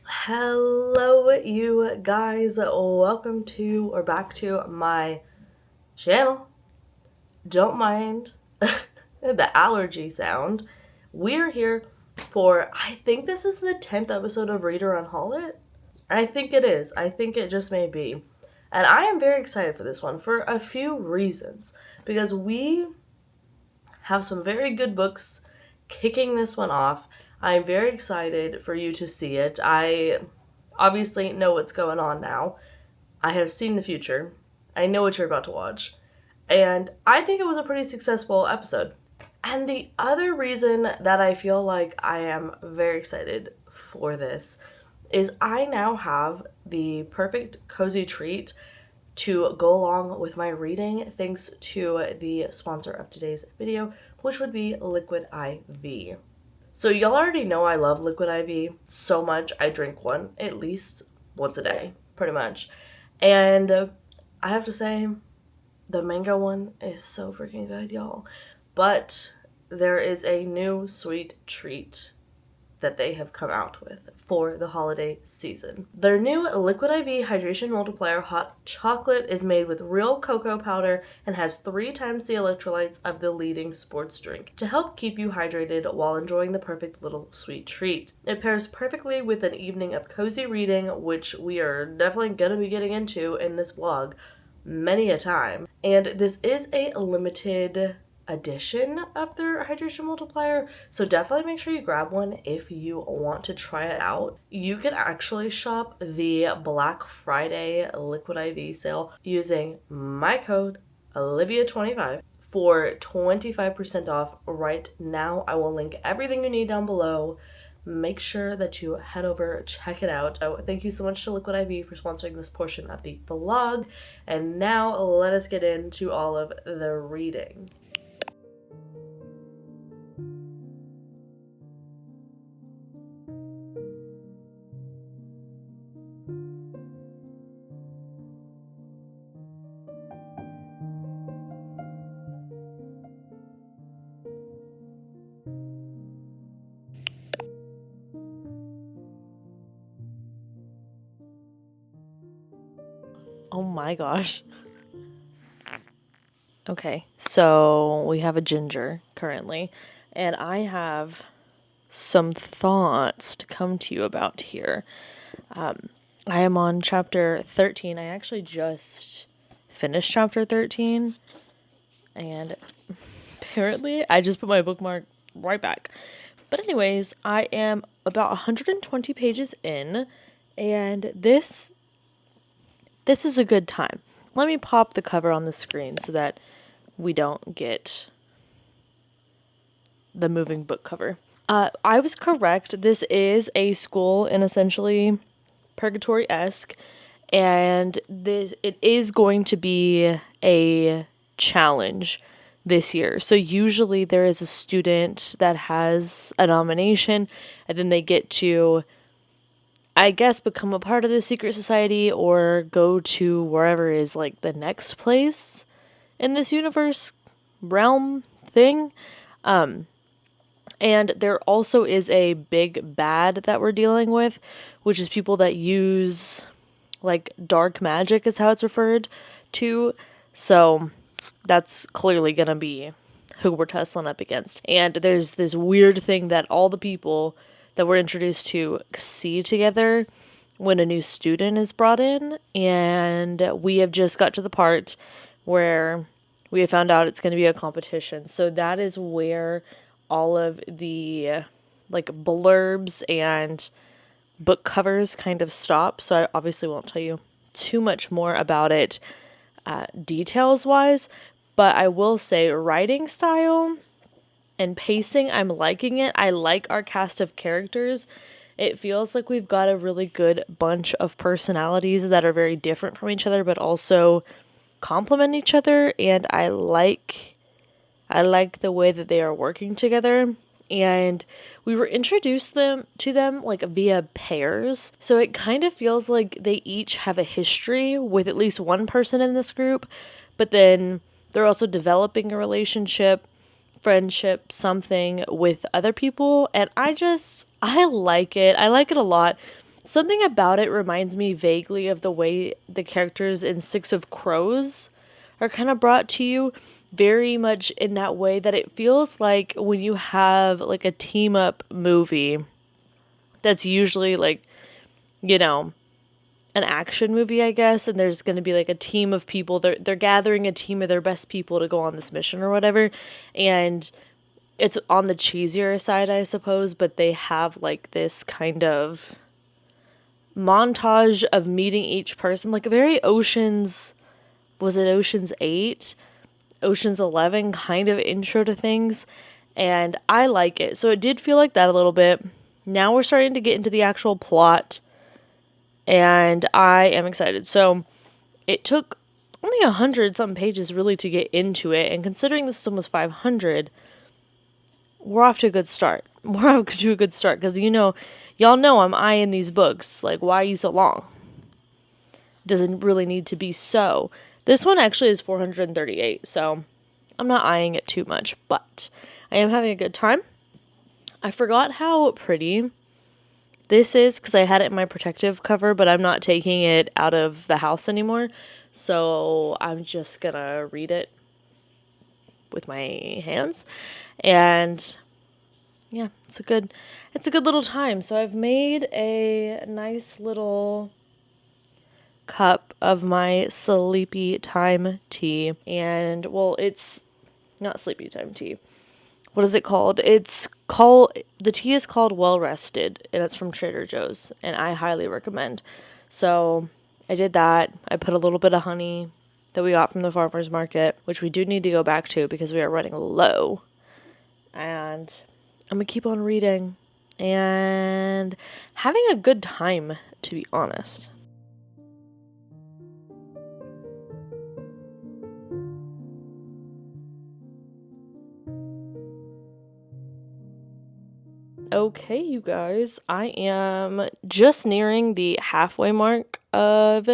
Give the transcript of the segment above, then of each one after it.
Hello, you guys. Welcome to or back to my channel. Don't mind the allergy sound. We're here for, I think this is the 10th episode of Reader Unhaul It. I think it is. I think it just may be. And I am very excited for this one for a few reasons. Because we have some very good books kicking this one off. I'm very excited for you to see it. I obviously know what's going on now. I have seen the future. I know what you're about to watch. And I think it was a pretty successful episode. And the other reason that I feel like I am very excited for this is I now have the perfect cozy treat to go along with my reading thanks to the sponsor of today's video, which would be Liquid IV. So y'all already know I love Liquid IV so much. I drink one at least once a day, pretty much. And I have to say, the mango one is so freaking good, y'all. But there is a new sweet treat that they have come out with for the holiday season. Their new Liquid IV Hydration Multiplier Hot Chocolate is made with real cocoa powder and has 3 times the electrolytes of the leading sports drink to help keep you hydrated while enjoying the perfect little sweet treat. It pairs perfectly with an evening of cozy reading, which we are definitely going to be getting into in this vlog many a time. And this is a limited edition of their hydration multiplier, so definitely make sure you grab one if you want to try it out. You can actually shop the Black Friday Liquid IV sale using my code Olivia25 for 25% off right now. I will link everything you need down below. Make sure that you head over, check it out. So thank you so much to Liquid IV for sponsoring this portion of the vlog. And now let us get into all of the reading. Oh my gosh. Okay, so we have a ginger currently, and I have some thoughts to come to you about here. I am on chapter 13. I actually just finished chapter 13, and apparently I just put my bookmark right back. But anyways, I am about 120 pages in, and this is a good time. Let me pop the cover on the screen so that we don't get the moving book cover. I was correct. This is a school in essentially Purgatory-esque, and it is going to be a challenge this year. So usually there is a student that has a nomination, and then they get to, I guess, become a part of the secret society or go to wherever is like the next place in this universe realm thing. And there also is a big bad that we're dealing with, which is people that use like dark magic is how it's referred to. So that's clearly going to be who we're tussling up against. And there's this weird thing that all the people that we're introduced to see together when a new student is brought in. And we have just got to the part where we have found out it's going to be a competition. So that is where all of the like blurbs and book covers kind of stop. So I obviously won't tell you too much more about it details wise, but I will say writing style and pacing, I'm liking it. I like our cast of characters. It feels like we've got a really good bunch of personalities that are very different from each other, but also complement each other. And I like the way that they are working together. And we were introduced to them like via pairs. So it kind of feels like they each have a history with at least one person in this group, but then they're also developing a relationship, friendship, something with other people. And I like it. I like it a lot. Something about it reminds me vaguely of the way the characters in Six of Crows are kind of brought to you, very much in that way that it feels like when you have like a team up movie that's usually like, you know, an action movie, I guess, and there's going to be like a team of people. They're gathering a team of their best people to go on this mission or whatever, and it's on the cheesier side, I suppose, but they have like this kind of montage of meeting each person, like a very Ocean's, was it Ocean's 8? Ocean's 11 kind of intro to things, and I like it. So it did feel like that a little bit. Now we're starting to get into the actual plot, and I am excited. So it took only 100 something pages really to get into it, and considering this is almost 500, we're off to a good start. We're off to a good start, because y'all know I'm eyeing these books. Like, why are you so long? Doesn't really need to be so. This one actually is 438, so I'm not eyeing it too much, but I am having a good time. I forgot how pretty this is because I had it in my protective cover, but I'm not taking it out of the house anymore, so I'm just gonna read it with my hands, and yeah, it's a good little time. So I've made a nice little cup of my sleepy time tea, and well, it's not sleepy time tea. What is it called? The tea is called Well Rested, and it's from Trader Joe's, and I highly recommend. So I did that. I put a little bit of honey that we got from the farmer's market, which we do need to go back to because we are running low. And I'm gonna keep on reading and having a good time, to be honest. Okay, you guys, I am just nearing the halfway mark of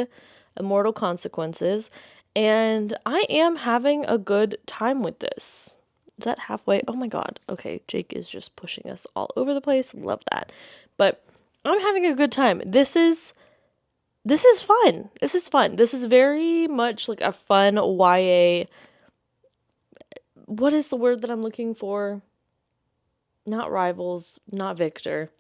Immortal Consequences, and I am having a good time with this. Is that halfway? Oh my god. Okay, Jake is just pushing us all over the place. Love that. But I'm having a good time. This is fun. This is fun. This is very much like a fun YA. What is the word that I'm looking for? Not rivals, not Victor.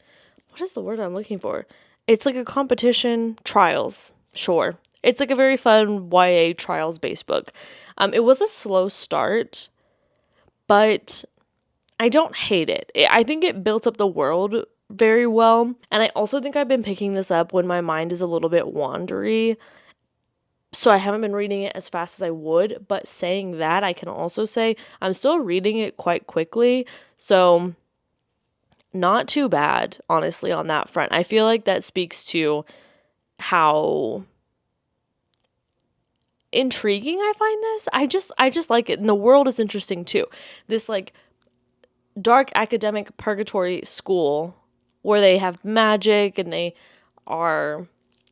What is the word I'm looking for? It's like a competition, trials. Sure. It's like a very fun YA trials based book. It was a slow start, but I don't hate it. I think it built up the world very well. And I also think I've been picking this up when my mind is a little bit wandery. So I haven't been reading it as fast as I would. But saying that, I can also say I'm still reading it quite quickly. So not too bad, honestly, on that front. I feel like that speaks to how intriguing I find this. I just like it. And the world is interesting too. This like dark academic purgatory school where they have magic and they are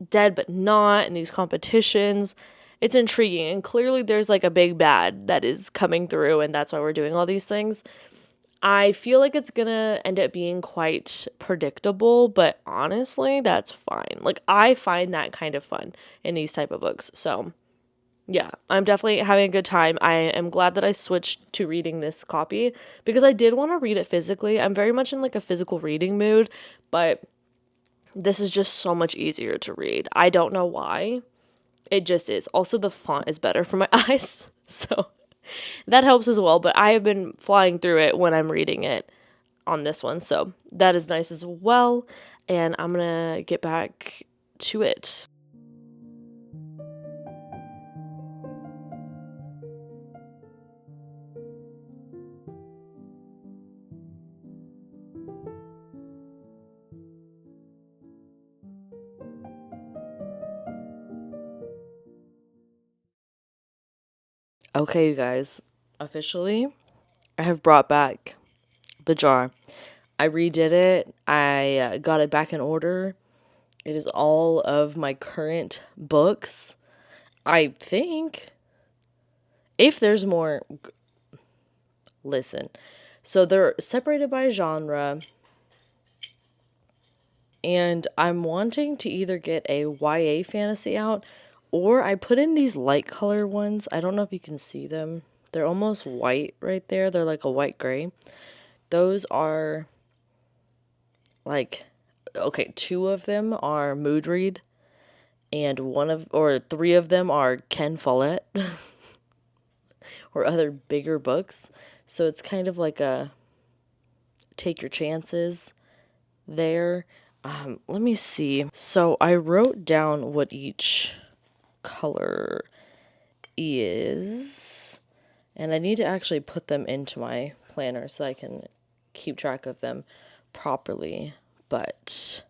dead but not in these competitions. It's intriguing, and clearly there's like a big bad that is coming through, and that's why we're doing all these things. I feel like it's gonna end up being quite predictable, but honestly, that's fine. Like, I find that kind of fun in these type of books. So, yeah, I'm definitely having a good time. I am glad that I switched to reading this copy because I did want to read it physically. I'm very much in like a physical reading mood, but this is just so much easier to read. I don't know why. It just is. Also, the font is better for my eyes. So, that helps as well, but I have been flying through it when I'm reading it on this one, so that is nice as well, and I'm gonna get back to it. Okay, you guys, officially, I have brought back the jar. I redid it. I got it back in order. It is all of my current books. I think if there's more, listen. So they're separated by genre. And I'm wanting to either get a YA fantasy out, or I put in these light color ones. I don't know if you can see them. They're almost white right there. They're like a white gray. Those are like, okay, two of them are mood read, and three of them are Ken Follett or other bigger books. So it's kind of like a take your chances there. Let me see. So I wrote down what each color is, and I need to actually put them into my planner so I can keep track of them properly. But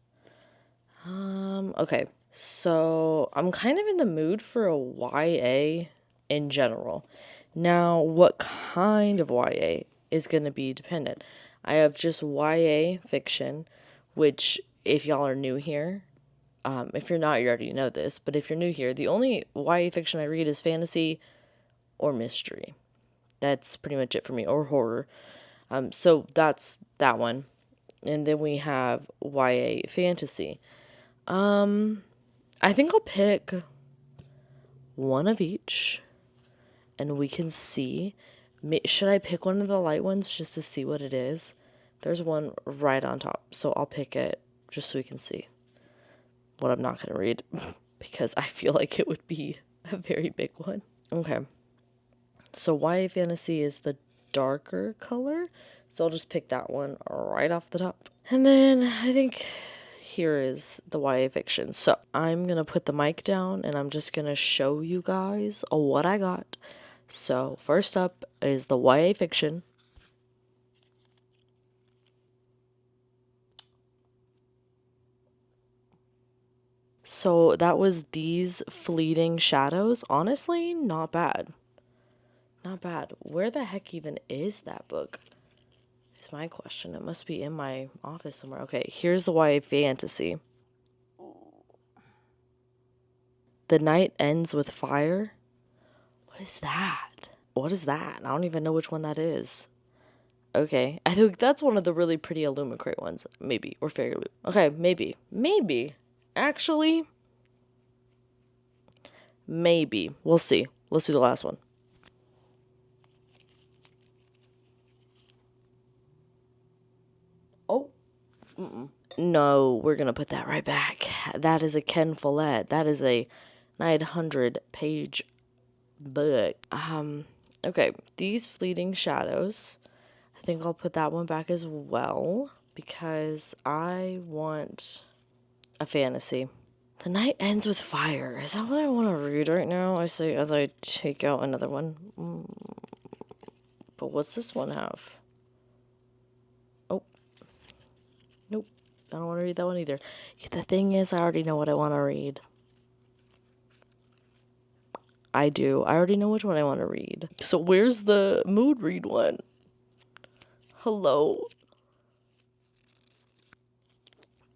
okay, so I'm kind of in the mood for a YA in general. Now, what kind of YA is going to be dependent. I have just YA fiction, which, if y'all are new here, if you're not, you already know this, but if you're new here, the only YA fiction I read is fantasy or mystery. That's pretty much it for me, or horror. So that's that one. And then we have YA fantasy. I think I'll pick one of each, and we can see. Should I pick one of the light ones just to see what it is? There's one right on top, so I'll pick it just so we can see what I'm not going to read, because I feel like it would be a very big one. Okay. So YA fantasy is the darker color, so I'll just pick that one right off the top. And then I think here is the YA fiction. So I'm going to put the mic down and I'm just going to show you guys what I got. So first up is the YA fiction. So that was These Fleeting Shadows. Honestly, not bad. Not bad. Where the heck even is that book? Is my question. It must be in my office somewhere. Okay, here's the YA fantasy. The Night Ends with Fire. What is that? What is that? I don't even know which one that is. Okay, I think that's one of the really pretty Illumicrate ones. Maybe. Or Fairy Loot. Okay, maybe. Maybe. Actually, maybe. We'll see. Let's do the last one. Oh. No, we're gonna put that right back. That is a Ken Follett. That is a 900-page book. Okay, These Fleeting Shadows. I think I'll put that one back as well, because I want a fantasy. The Night Ends with Fire. Is that what I want to read right now? I say as I take out another one. But what's this one have? Oh. Nope. I don't want to read that one either. The thing is, I already know what I want to read. I do. I already know which one I want to read. So where's the mood read one? Hello?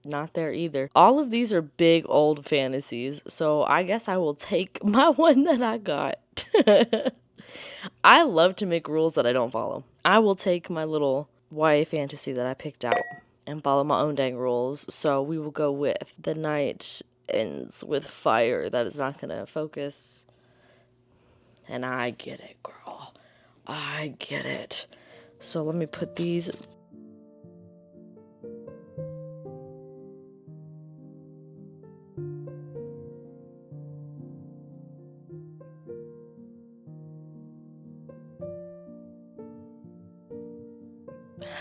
Not there either. All of these are big old fantasies, so I guess I will take my one that I got. I love to make rules that I don't follow. I will take my little YA fantasy that I picked out and follow my own dang rules. So we will go with The Night Ends with Fire. That is not going to focus. And I get it, girl. I get it. So let me put these.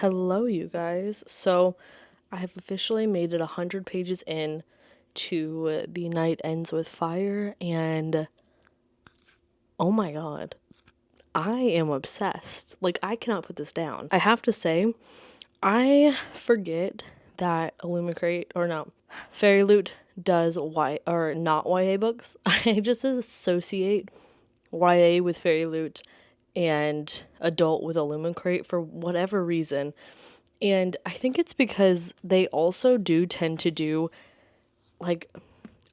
Hello, you guys. So I have officially made it 100 pages in to The Night Ends with Fire, and oh my god, I am obsessed. Like, I cannot put this down. I have to say, I forget that Illumicrate, or no, Fairy Loot does not YA books. I just associate YA with Fairy Loot and adult with Illumicrate for whatever reason. And I think it's because they also do tend to do like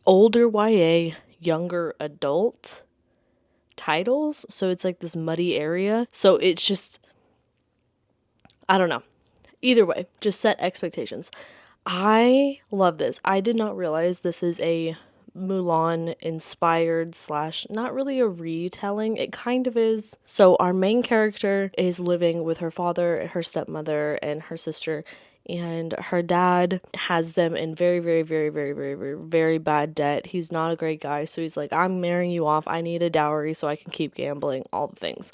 older YA, younger adult titles. So it's like this muddy area. So it's just, I don't know. Either way, just set expectations. I love this. I did not realize this is a Mulan inspired slash not really a retelling. It kind of is. So our main character is living with her father, her stepmother, and her sister. And her dad has them in very, very, very, very, very, very, very bad debt. He's not a great guy. So he's like, I'm marrying you off. I need a dowry so I can keep gambling, all the things.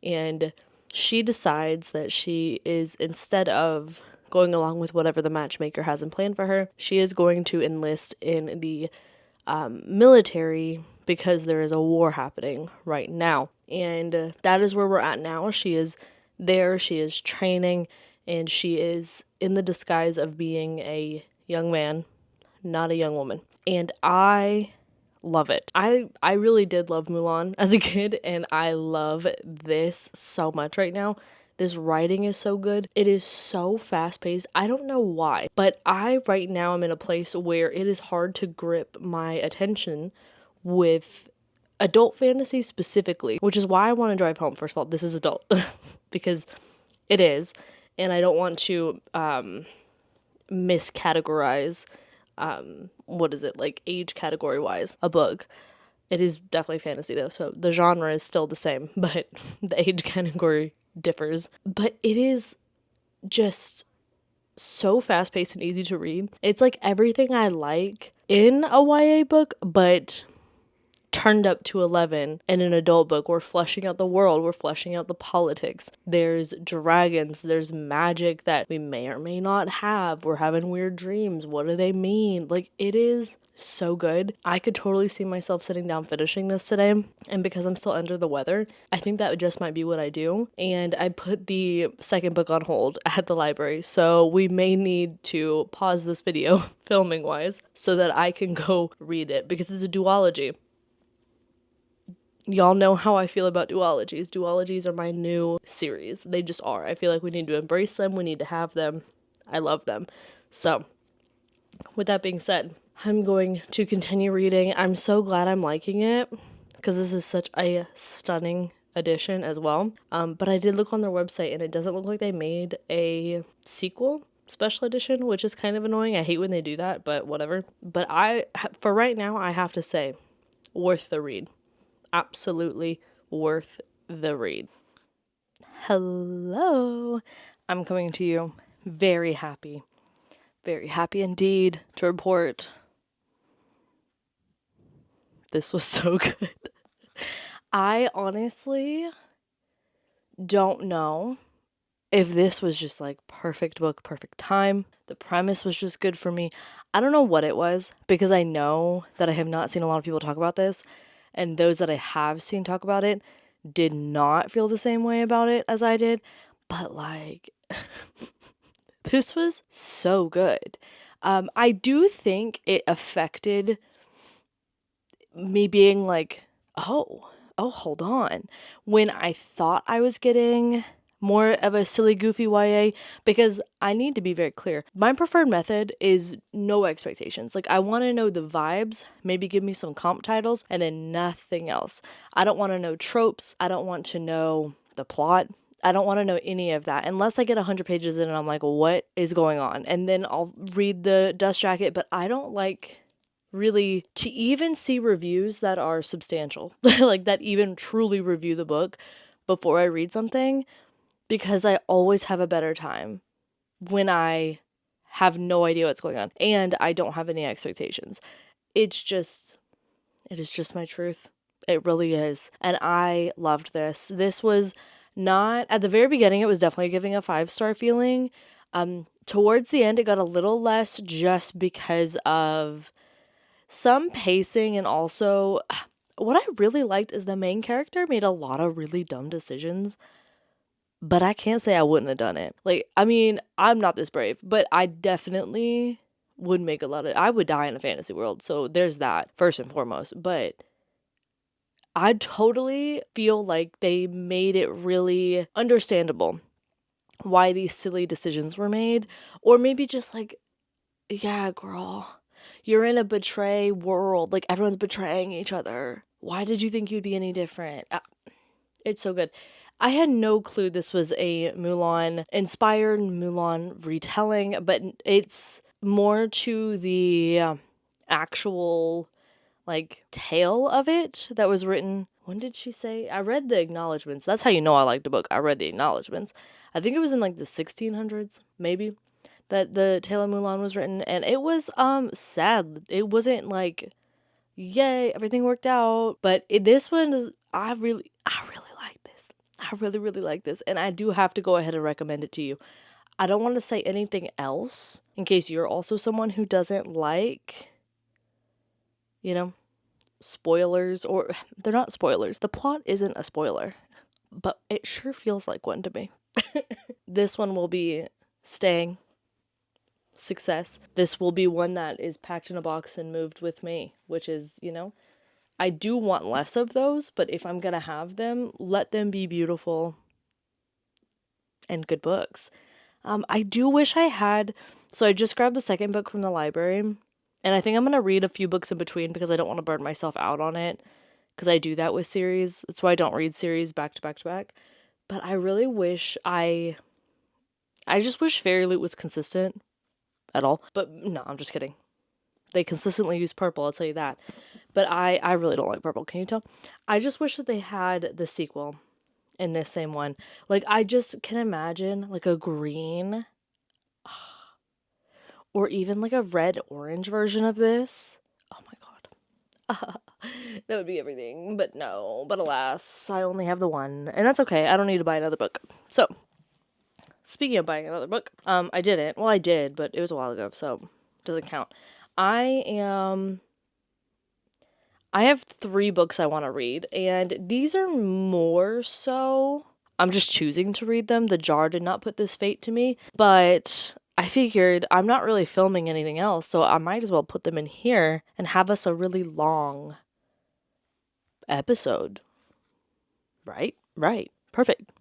And she decides that she is, instead of going along with whatever the matchmaker has in plan for her, she is going to enlist in the military because there is a war happening right now. And that is where we're at now. She is there, she is training, and she is in the disguise of being a young man, not a young woman. And I love it. I really did love Mulan as a kid, and I love this so much right now. This writing is so good. It is so fast paced. I don't know why, but I right now am in a place where it is hard to grip my attention with adult fantasy specifically, which is why I want to drive home. First of all, this is adult because it is, and I don't want to miscategorize like age category wise a book. It is definitely fantasy though, so the genre is still the same, but the age category differs. But it is just so fast paced and easy to read. It's like everything I like in a YA book, but turned up to 11 in an adult book. We're fleshing out the world, we're fleshing out the politics. There's dragons, there's magic that we may or may not have. We're having weird dreams. What do they mean? Like, it is so good. I could totally see myself sitting down finishing this today. And because I'm still under the weather, I think that just might be what I do. And I put the second book on hold at the library. So we may need to pause this video filming wise so that I can go read it because it's a duology. Y'all know how I feel about duologies. Duologies are my new series. They just are. I feel like we need to embrace them. We need to have them. I love them. So, with that being said, I'm going to continue reading. I'm so glad I'm liking it because this is such a stunning edition as well. But I did look on their website and it doesn't look like they made a sequel special edition, which is kind of annoying. I hate when they do that, but whatever. But for right now, I have to say, worth the read. Absolutely worth the read. Hello. I'm coming to you very happy indeed to report this was so good. I honestly don't know if this was just like perfect book, perfect time. The premise was just good for me. I don't know what it was because I know that I have not seen a lot of people talk about this. And those that I have seen talk about it did not feel the same way about it as I did. But like, this was so good. I do think it affected me being like, oh, hold on. When I thought I was getting more of a silly, goofy YA, because I need to be very clear. My preferred method is no expectations. Like, I want to know the vibes, maybe give me some comp titles, and then nothing else. I don't want to know tropes. I don't want to know the plot. I don't want to know any of that unless I get 100 pages in and I'm like, what is going on? And then I'll read the dust jacket, but I don't like really to even see reviews that are substantial, like that even truly review the book before I read something. Because I always have a better time when I have no idea what's going on and I don't have any expectations. It is just my truth. It really is. And I loved this. This was not, at the very beginning, it was definitely giving a 5-star feeling. Towards the end, it got a little less just because of some pacing, and also what I really liked is the main character made a lot of really dumb decisions. But I can't say I wouldn't have done it. Like, I mean, I'm not this brave, but I definitely would make I would die in a fantasy world. So there's that, first and foremost. But I totally feel like they made it really understandable why these silly decisions were made. Or maybe just like, yeah, girl, you're in a betray world. Like, everyone's betraying each other. Why did you think you'd be any different? It's so good. I had no clue this was a Mulan inspired Mulan retelling, but it's more to the actual like tale of it that was written. When did she say? I read the acknowledgments. That's how you know I liked the book. I read the acknowledgments. I think it was in like the 1600s, maybe, that the Tale of Mulan was written, and it was sad. It wasn't like, yay, everything worked out. But this one is, I really like this. I really like this, and I do have to go ahead and recommend it to you. I don't want to say anything else in case you're also someone who doesn't like, spoilers, or they're not spoilers. The plot isn't a spoiler, but it sure feels like one to me. This one will be staying. Success. This will be one that is packed in a box and moved with me, which is, I do want less of those, but if I'm gonna have them, let them be beautiful and good books. I do wish I had, so I just grabbed the second book from the library, and I think I'm gonna read a few books in between because I don't want to burn myself out on it, because I do that with series. That's why I don't read series back to back to back. But I really wish I just wish Fairy Loot was consistent at all. But no, I'm just kidding. They consistently use purple, I'll tell you that. But I really don't like purple, can you tell? I just wish that they had the sequel in this same one. Like, I just can imagine, like, a green or even, like, a red-orange version of this. Oh, my God. That would be everything. But no. But alas, I only have the one. And that's okay. I don't need to buy another book. So, speaking of buying another book, I didn't. Well, I did, but it was a while ago, so it doesn't count. I have 3 books I want to read, and these are more so, I'm just choosing to read them. The jar did not put this fate to me, but I figured I'm not really filming anything else, so I might as well put them in here and have us a really long episode. Right? Perfect.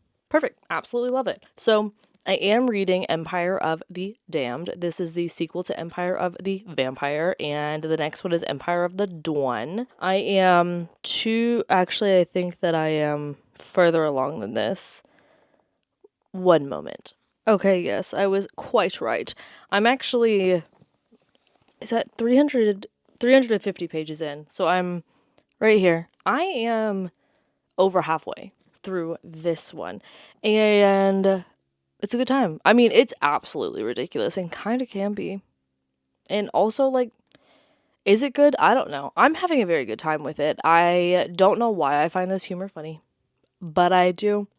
Absolutely love it. So, I am reading Empire of the Damned. This is the sequel to Empire of the Vampire, and the next one is Empire of the Dawn. I think that I am further along than this. One moment. Okay, yes, I was quite right. I'm actually, is that 350 pages in, so I'm right here. I am over halfway through this one, and it's a good time. I mean, it's absolutely ridiculous and kind of can be. And also, like, is it good? I don't know. I'm having a very good time with it. I don't know why I find this humor funny, but I do.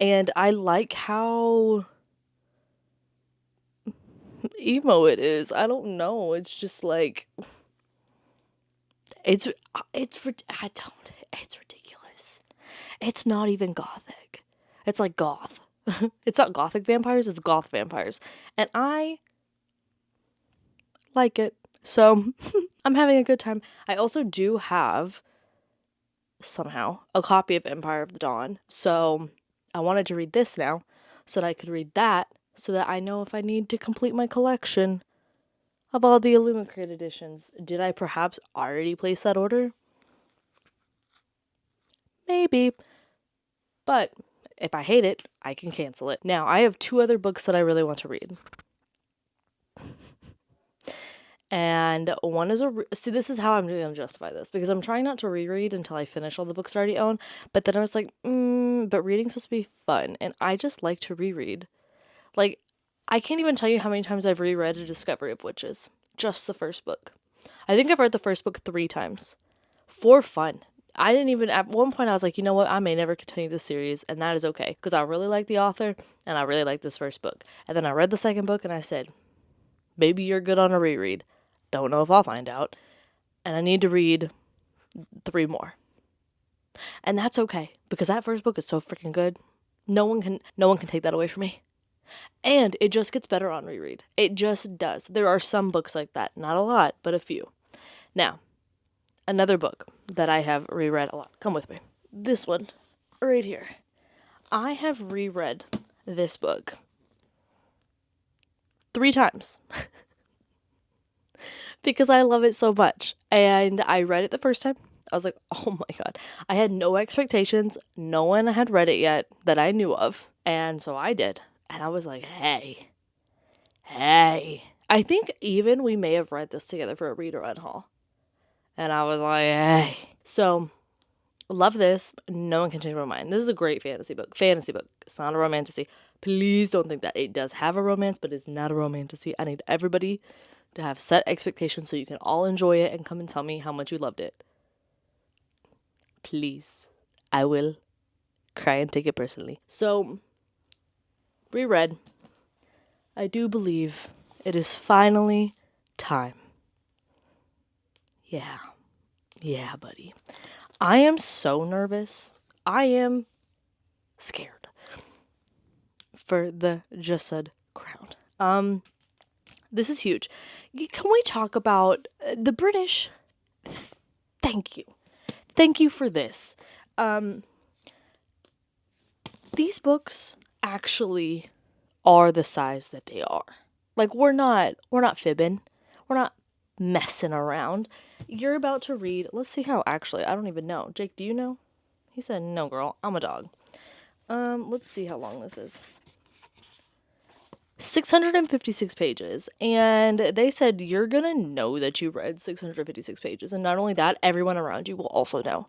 And I like how emo it is. I don't know. It's just like, it's ridiculous. It's not even gothic. It's like goth. It's not gothic vampires, it's goth vampires. And I like it. So, I'm having a good time. I also do have, somehow, a copy of Empire of the Dawn. So, I wanted to read this now, so that I could read that, so that I know if I need to complete my collection of all the Illumicrate editions. Did I perhaps already place that order? Maybe. But if I hate it, I can cancel it. Now, I have 2 other books that I really want to read. And one is see, this is how I'm going to justify this, because I'm trying not to reread until I finish all the books I already own. But then I was like, but reading's supposed to be fun, and I just like to reread. Like, I can't even tell you how many times I've reread A Discovery of Witches. Just the first book. I think I've read the first book 3 times. For fun. I didn't even, at one point I was like, you know what, I may never continue this series, and that is okay, because I really like the author, and I really like this first book. And then I read the second book, and I said, maybe you're good on a reread. Don't know if I'll find out. And I need to read 3 more. And that's okay, because that first book is so freaking good. No one can take that away from me. And it just gets better on reread. It just does. There are some books like that. Not a lot, but a few. Now, another book that I have reread a lot. Come with me. This one, right here. I have reread this book 3 times. Because I love it so much. And I read it the first time. I was like, oh my God. I had no expectations. No one had read it yet that I knew of. And so I did. And I was like, hey, hey. I think even we may have read this together for a read or unhaul. And I was like, hey. So, love this. No one can change my mind. This is a great fantasy book. Fantasy book. It's not a romantasy. Please don't think that. It does have a romance, but it's not a romantasy. I need everybody to have set expectations so you can all enjoy it and come and tell me how much you loved it. Please. I will cry and take it personally. So, reread. I do believe it is finally time. Yeah. Yeah, buddy. I am so nervous. I am scared for the Jasad crown. This is huge. Can we talk about the British? Thank you. Thank you for this. These books actually are the size that they are. Like we're not fibbing. We're not messing around. You're about to read. Let's see how actually. I don't even know. Jake, do you know? He said, "No, girl. I'm a dog." Let's see how long this is. 656 pages, and they said you're gonna know that you read 656 pages, and not only that, everyone around you will also know,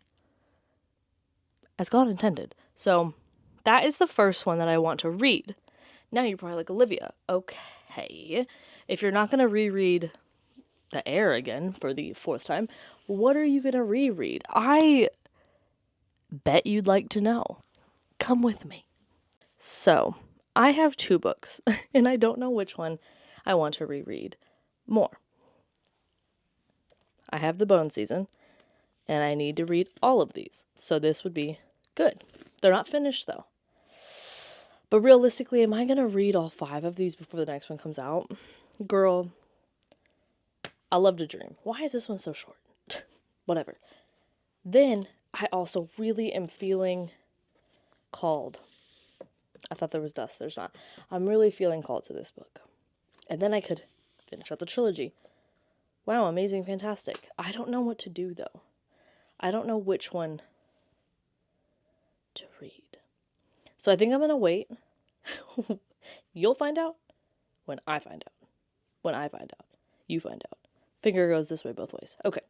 as God intended. So that is the first one that I want to read. Now you're probably like, Olivia, okay, if you're not gonna reread The Air again for the 4th time, what are you gonna reread? I bet you'd like to know. Come with me. So I have 2 books, and I don't know which one I want to reread more. I have The Bone Season, and I need to read all of these, so this would be good. They're not finished, though. But realistically, am I going to read all 5 of these before the next one comes out? Girl, I love to dream. Why is this one so short? Whatever. Then, I also really am feeling called. I thought there was dust. There's not. I'm really feeling called to this book. And then I could finish out the trilogy. Wow, amazing, fantastic. I don't know what to do, though. I don't know which one to read. So I think I'm going to wait. You'll find out when I find out. When I find out, you find out. Finger goes this way both ways. Okay.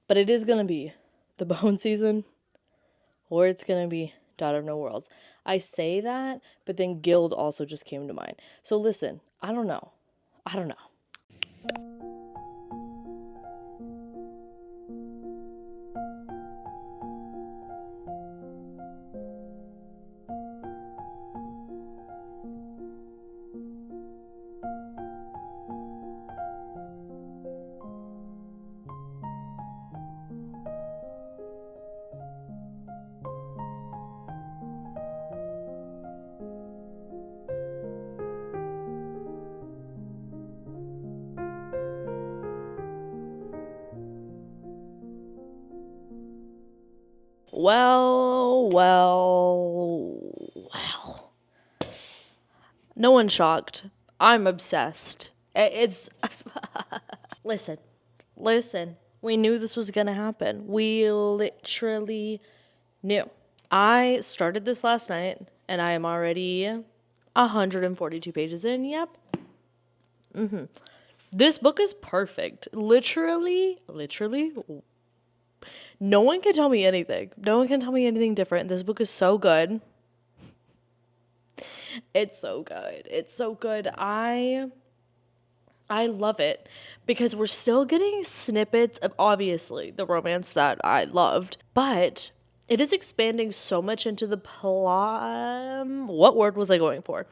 But it is going to be The Bone Season, or it's going to be Daughter of No Worlds. I say that, but then Guild also just came to mind. So listen, I don't know. Well. No one's shocked. I'm obsessed. It's... Listen. We knew this was gonna happen. We literally knew. I started this last night, and I am already 142 pages in. Yep. This book is perfect. Literally, no one can tell me anything. No one can tell me anything different. This book is so good. It's so good. I love it because we're still getting snippets of obviously the romance that I loved, but it is expanding so much into the what word was I going for?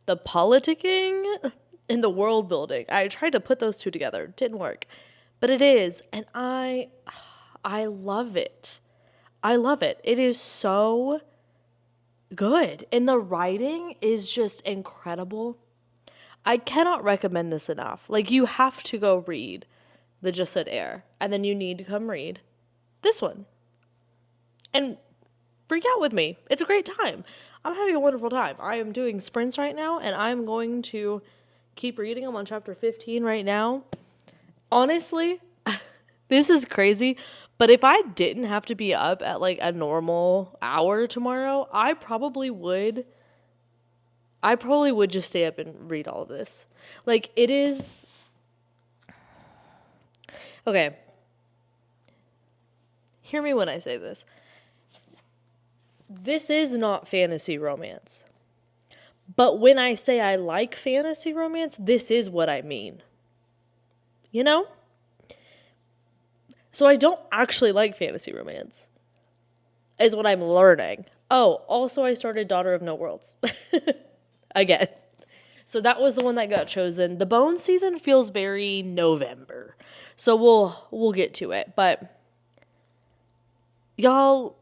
The politicking and the world building. I tried to put those two together. It didn't work. But it is, and I love it. It is so good. And the writing is just incredible. I cannot recommend this enough. Like, you have to go read The Just Said Air, and then you need to come read this one. And freak out with me. It's a great time. I'm having a wonderful time. I am doing sprints right now, and I'm going to keep reading. I'm on chapter 15 right now. Honestly, this is crazy, but if I didn't have to be up at like a normal hour tomorrow, I probably would I probably would just stay up and read all of this. Like, it is... Okay. Hear me when I say this. This is not fantasy romance. But when I say I like fantasy romance, this is what I mean. You know? So I don't actually like fantasy romance, is what I'm learning. Oh, also I started Daughter of No Worlds. Again. So that was the one that got chosen. The Bone season feels very November. So we'll get to it. But y'all,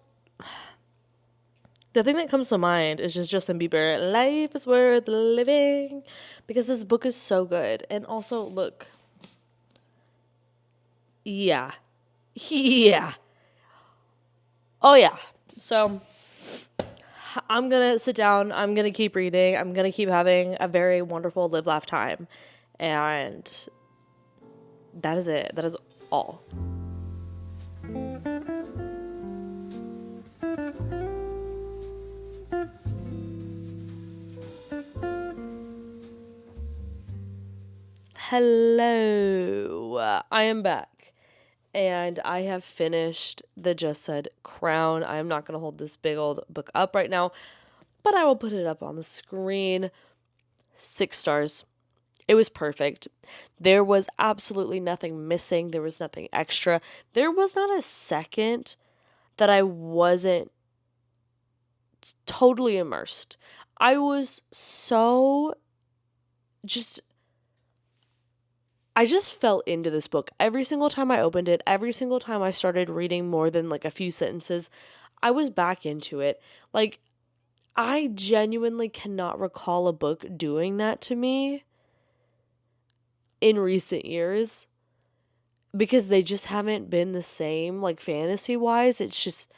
the thing that comes to mind is just Justin Bieber. Life is worth living. Because this book is so good. And also, look. Yeah. Yeah. Oh, yeah. So I'm going to sit down. I'm going to keep reading. I'm going to keep having a very wonderful live, laugh time. And that is it. That is all. Hello. I am back. And I have finished the Just Said Crown. I am not going to hold this big old book up right now, but I will put it up on the screen. 6 stars. It was perfect. There was absolutely nothing missing. There was nothing extra. There was not a second that I wasn't totally immersed. I was so I just fell into this book. Every single time I opened it, every single time I started reading more than like a few sentences, I was back into it. Like, I genuinely cannot recall a book doing that to me in recent years, because they just haven't been the same, like, fantasy-wise. It's just,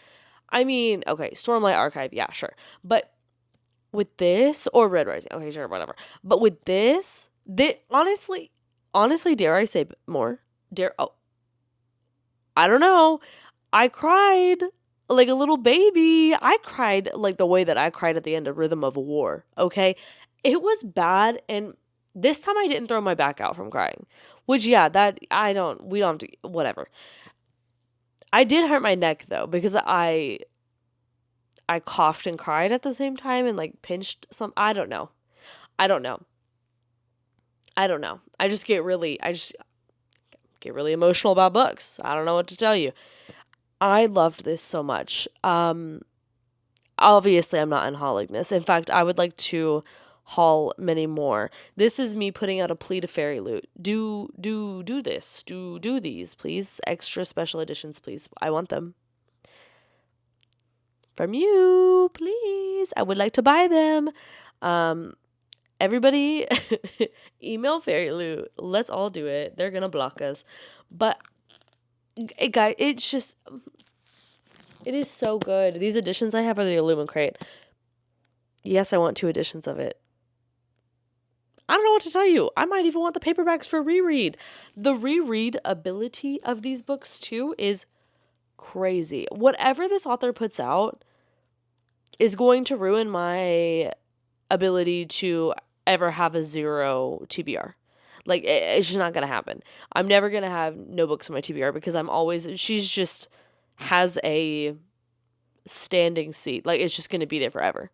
I mean, okay, Stormlight Archive, yeah, sure. But with this, or Red Rising, okay, sure, whatever. But with this, honestly, dare I say more? I don't know. I cried like a little baby. I cried like the way that I cried at the end of Rhythm of War, okay? It was bad, and this time I didn't throw my back out from crying. Which, yeah, we don't have to, whatever. I did hurt my neck, though, because I coughed and cried at the same time and, like, pinched some, I don't know. I just get really emotional about books. I don't know what to tell you. I loved this so much. Obviously, I'm not unhauling this. In fact, I would like to haul many more. This is me putting out a plea to Fairy Loot. Do this. Do these, please. Extra special editions, please. I want them. From you, please. I would like to buy them. Everybody, email Fairy Loot. Let's all do it. They're gonna block us. But, guys, it's just... It is so good. These editions I have are the Illumicrate. Yes, I want 2 editions of it. I don't know what to tell you. I might even want the paperbacks for reread. The reread ability of these books, too, is crazy. Whatever this author puts out is going to ruin my ability to ever have a 0 TBR. Like, it's just not going to happen. I'm never going to have no books on my TBR because she's just... has a standing seat. Like, it's just going to be there forever.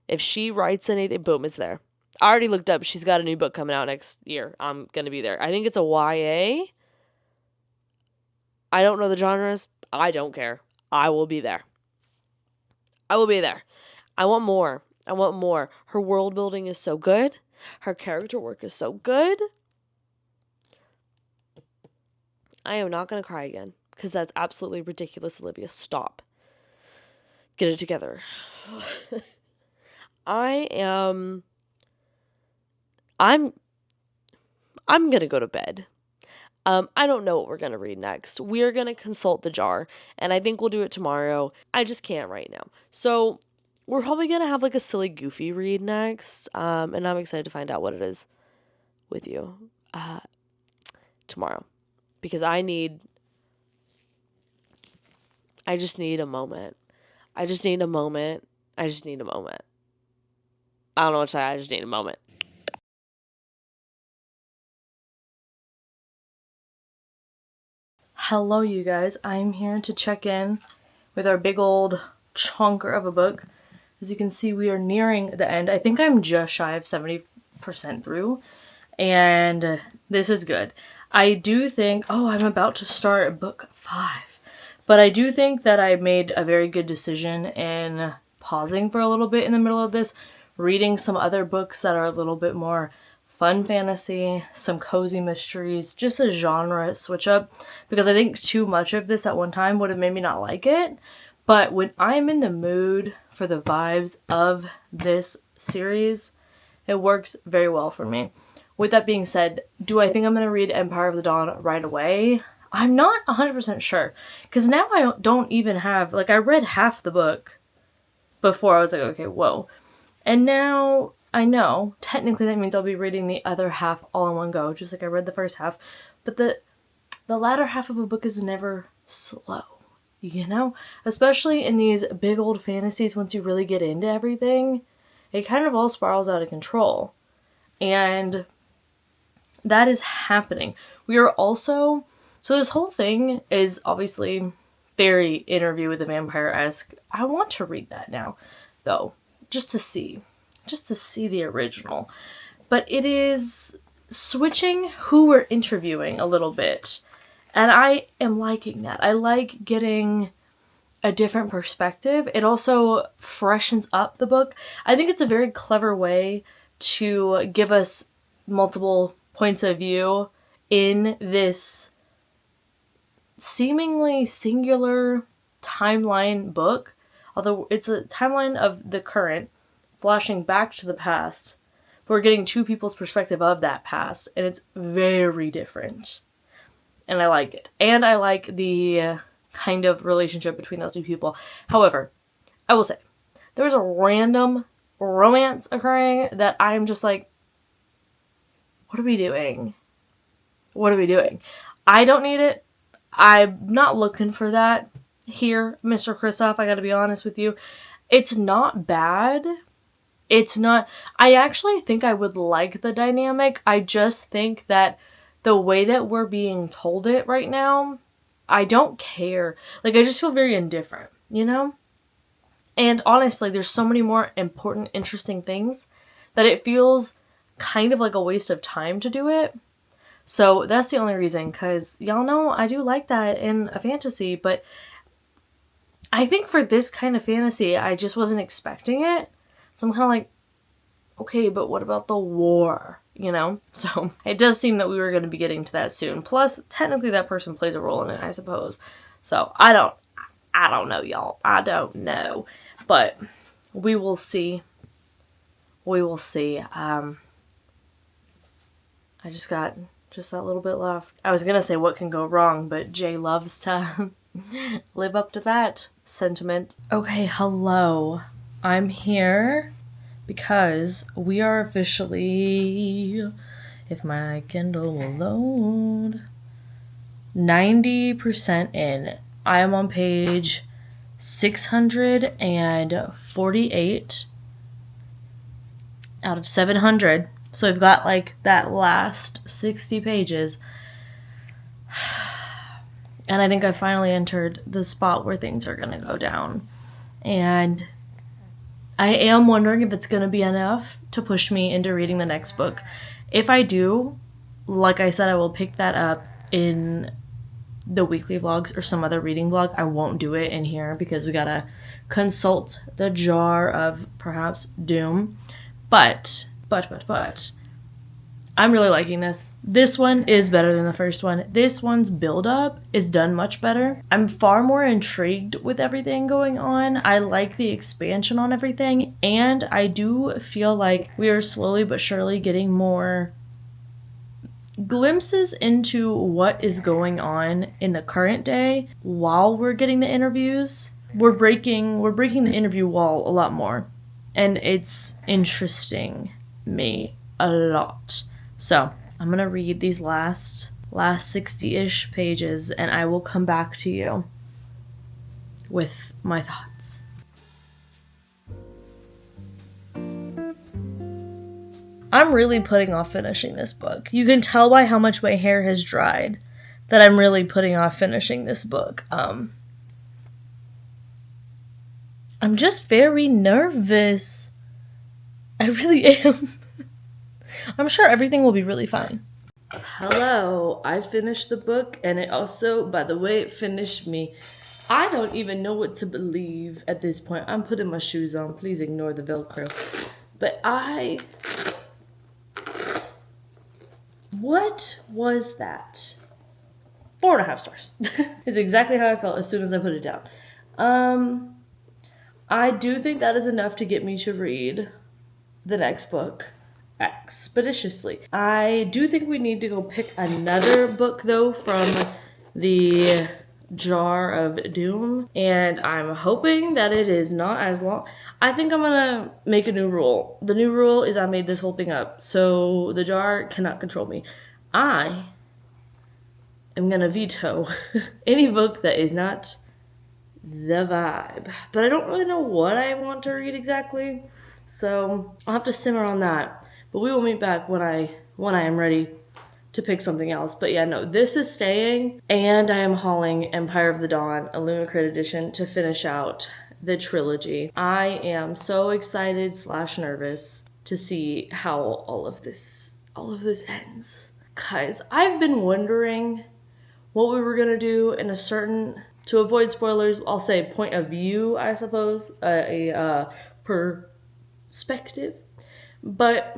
If she writes anything, boom, it's there. I already looked up. She's got a new book coming out next year. I'm going to be there. I think it's a YA. I don't know the genres. I don't care. I will be there. I want more. Her world building is so good. Her character work is so good. I am not going to cry again. Because that's absolutely ridiculous, Olivia. Stop. Get it together. I'm gonna go to bed. I don't know what we're gonna read next. We are gonna consult the jar, and I think we'll do it tomorrow. I just can't right now. So we're probably gonna have like a silly, goofy read next. And I'm excited to find out what it is with you tomorrow. Because I just need a moment. I don't know what to say. I just need a moment. Hello, you guys. I'm here to check in with our big old chunker of a book. As you can see, we are nearing the end. I think I'm just shy of 70% through, and this is good. I do think, I'm about to start book 5, but I do think that I made a very good decision in pausing for a little bit in the middle of this, reading some other books that are a little bit more fun fantasy, some cozy mysteries, just a genre switch up, because I think too much of this at one time would have made me not like it. But when I'm in the mood for the vibes of this series, it works very well for me. With that being said, do I think I'm going to read Empire of the Dawn right away? I'm not 100% sure, because now I don't even have, I read half the book before. I was like, okay, whoa. And now I know, technically that means I'll be reading the other half all in one go, just like I read the first half. But the latter half of a book is never slow, you know? Especially in these big old fantasies, once you really get into everything, it kind of all spirals out of control. And that is happening. We are also... So this whole thing is obviously very Interview with the Vampire-esque. I want to read that now, though, just to see the original. But it is switching who we're interviewing a little bit. And I am liking that. I like getting a different perspective. It also freshens up the book. I think it's a very clever way to give us multiple points of view in this seemingly singular timeline book. Although it's a timeline of the current, flashing back to the past. But we're getting two people's perspective of that past, and it's very different. And I like it. And I like the kind of relationship between those two people. However, I will say, there's a random romance occurring that I'm just like, what are we doing? What are we doing? I don't need it. I'm not looking for that here, Mr. Kristoff. I gotta be honest with you. It's not bad. It's not... I actually think I would like the dynamic. I just think that the way that we're being told it right now, I don't care. I just feel very indifferent, you know? And honestly, there's so many more important, interesting things that it feels kind of like a waste of time to do it. So that's the only reason, because y'all know I do like that in a fantasy, but I think for this kind of fantasy, I just wasn't expecting it. So I'm kind of like, okay, but what about the war? You know? So it does seem that we were going to be getting to that soon. Plus, technically that person plays a role in it, I suppose. So I don't know, y'all. I don't know. But we will see. We will see. I just got that little bit left. I was going to say what can go wrong, but Jay loves to live up to that sentiment. Okay, hello. I'm here because we are officially, if my Kindle will load, 90% in. I am on page 648 out of 700. So I've got that last 60 pages. And I think I finally entered the spot where things are going to go down. And I am wondering if it's going to be enough to push me into reading the next book. If I do, like I said, I will pick that up in the weekly vlogs or some other reading vlog. I won't do it in here because we gotta consult the jar of perhaps doom. But, I'm really liking this. This one is better than the first one. This one's build-up is done much better. I'm far more intrigued with everything going on. I like the expansion on everything, and I do feel like we are slowly but surely getting more glimpses into what is going on in the current day while we're getting the interviews. We're breaking the interview wall a lot more, and it's interesting me a lot. So I'm gonna read these last 60-ish pages, and I will come back to you with my thoughts. I'm really putting off finishing this book. You can tell by how much my hair has dried that I'm really putting off finishing this book. I'm just very nervous. I really am. I'm sure everything will be really fine. Hello, I finished the book, and it also, by the way, it finished me. I don't even know what to believe at this point. I'm putting my shoes on. Please ignore the Velcro. But what was that? 4.5 stars. Is exactly how I felt as soon as I put it down. I do think that is enough to get me to read the next book expeditiously. I do think we need to go pick another book though from the jar of doom, and I'm hoping that it is not as long. I think I'm gonna make a new rule. The new rule is I made this whole thing up, so the jar cannot control me. I am gonna veto any book that is not the vibe, but I don't really know what I want to read exactly, so I'll have to simmer on that. But we will meet back when I am ready to pick something else. But yeah, no, this is staying, and I am hauling Empire of the Dawn, Illumicrate edition, to finish out the trilogy. I am so excited / nervous to see how all of this ends. Guys, I've been wondering what we were gonna do in a certain, to avoid spoilers, I'll say point of view, I suppose, a perspective. But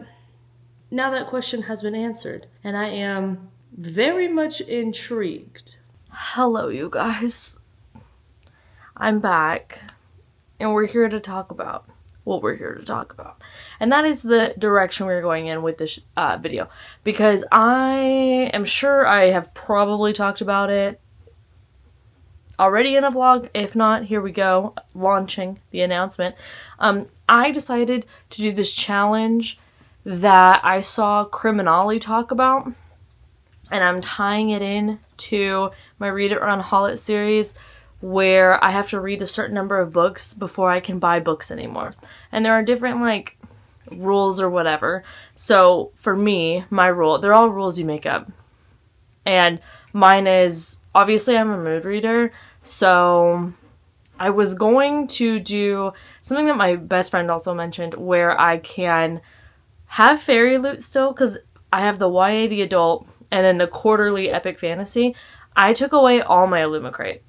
now that question has been answered, and I am very much intrigued. Hello, you guys. I'm back, and we're here to talk about what we're here to talk about. And that is the direction we're going in with this video. Because I am sure I have probably talked about it already in a vlog. If not, here we go, launching the announcement. I decided to do this challenge that I saw Criminali talk about, and I'm tying it in to my Read It or Unhaul It series, where I have to read a certain number of books before I can buy books anymore. And there are different, like, rules or whatever. So, for me, my rule, they're all rules you make up. And mine is, obviously I'm a mood reader, so I was going to do something that my best friend also mentioned, where I can have fairy loot still, because I have the YA, the adult, and then the quarterly epic fantasy. I took away all my Illumicrate.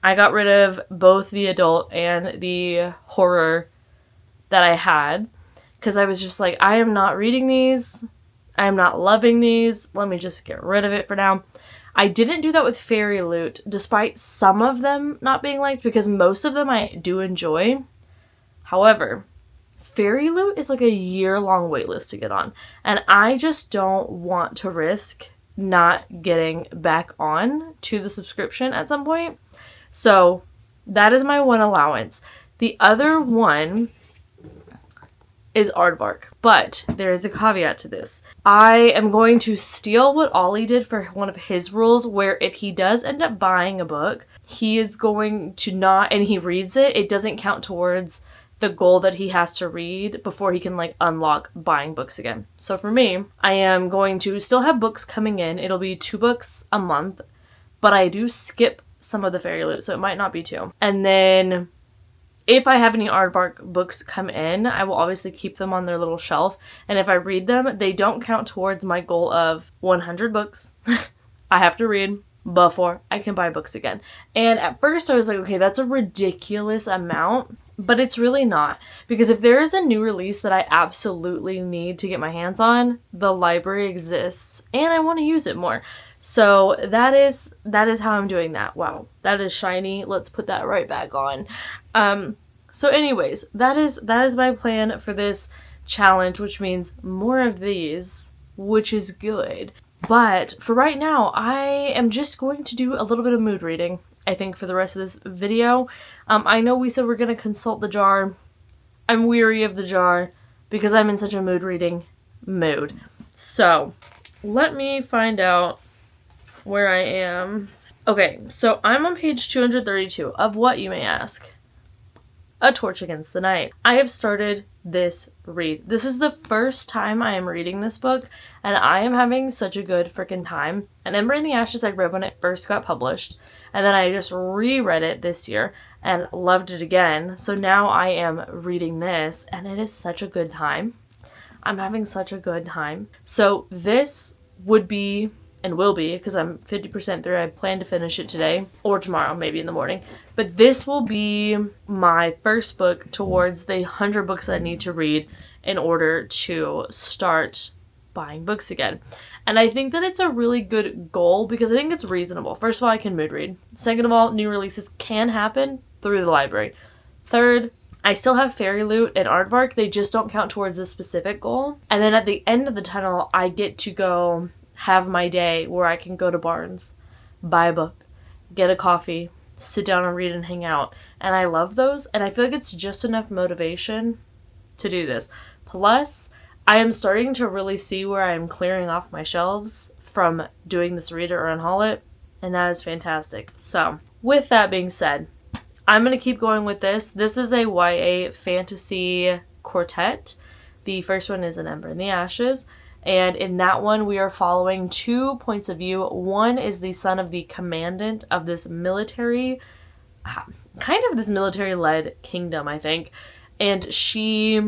I got rid of both the adult and the horror that I had, because I was just like, I am not reading these. I am not loving these. Let me just get rid of it for now. I didn't do that with fairy loot, despite some of them not being liked, because most of them I do enjoy. However, fairy loot is like a year-long waitlist to get on, and I just don't want to risk not getting back on to the subscription at some point. So that is my one allowance. The other one is Aardvark, but there is a caveat to this. I am going to steal what Ollie did for one of his rules, where if he does end up buying a book, he is going to not, and he reads it, it doesn't count towards the goal that he has to read before he can, like, unlock buying books again. So for me, I am going to still have books coming in. It'll be 2 books a month, but I do skip some of the fairy loot, so it might not be 2. And then if I have any Aardvark books come in, I will obviously keep them on their little shelf. And if I read them, they don't count towards my goal of 100 books I have to read before I can buy books again. And at first I was like, okay, that's a ridiculous amount, but it's really not. Because if there is a new release that I absolutely need to get my hands on, the library exists and I want to use it more. So that is how I'm doing that. Wow, that is shiny. Let's put that right back on. So anyways, that is my plan for this challenge, which means more of these, which is good. But for right now, I am just going to do a little bit of mood reading, I think, for the rest of this video. I know we said we're going to consult the jar. I'm weary of the jar because I'm in such a mood reading mood. So let me find out where I am. Okay, so I'm on page 232 of what, you may ask? A Torch Against the Night. I have started this read. This is the first time I am reading this book, and I am having such a good freaking time. And Ember in the Ashes I read when it first got published, and then I just reread it this year and loved it again. So now I am reading this, and it is such a good time. I'm having such a good time. So this would be, and will be, because I'm 50% through. I plan to finish it today or tomorrow, maybe in the morning. But this will be my first book towards the 100 books I need to read in order to start buying books again. And I think that it's a really good goal because I think it's reasonable. First of all, I can mood read. Second of all, new releases can happen through the library. Third, I still have Fairy Loot and Aardvark. They just don't count towards a specific goal. And then at the end of the tunnel, I get to go have my day where I can go to Barnes, buy a book, get a coffee, sit down and read and hang out. And I love those. And I feel like it's just enough motivation to do this. Plus, I am starting to really see where I am clearing off my shelves from doing this read or unhaul it. And that is fantastic. So, with that being said, I'm going to keep going with this. This is a YA fantasy quartet. The first one is An Ember in the Ashes. And in that one, we are following 2 points of view. One is the son of the commandant of this military, kind of this military-led kingdom, I think. And she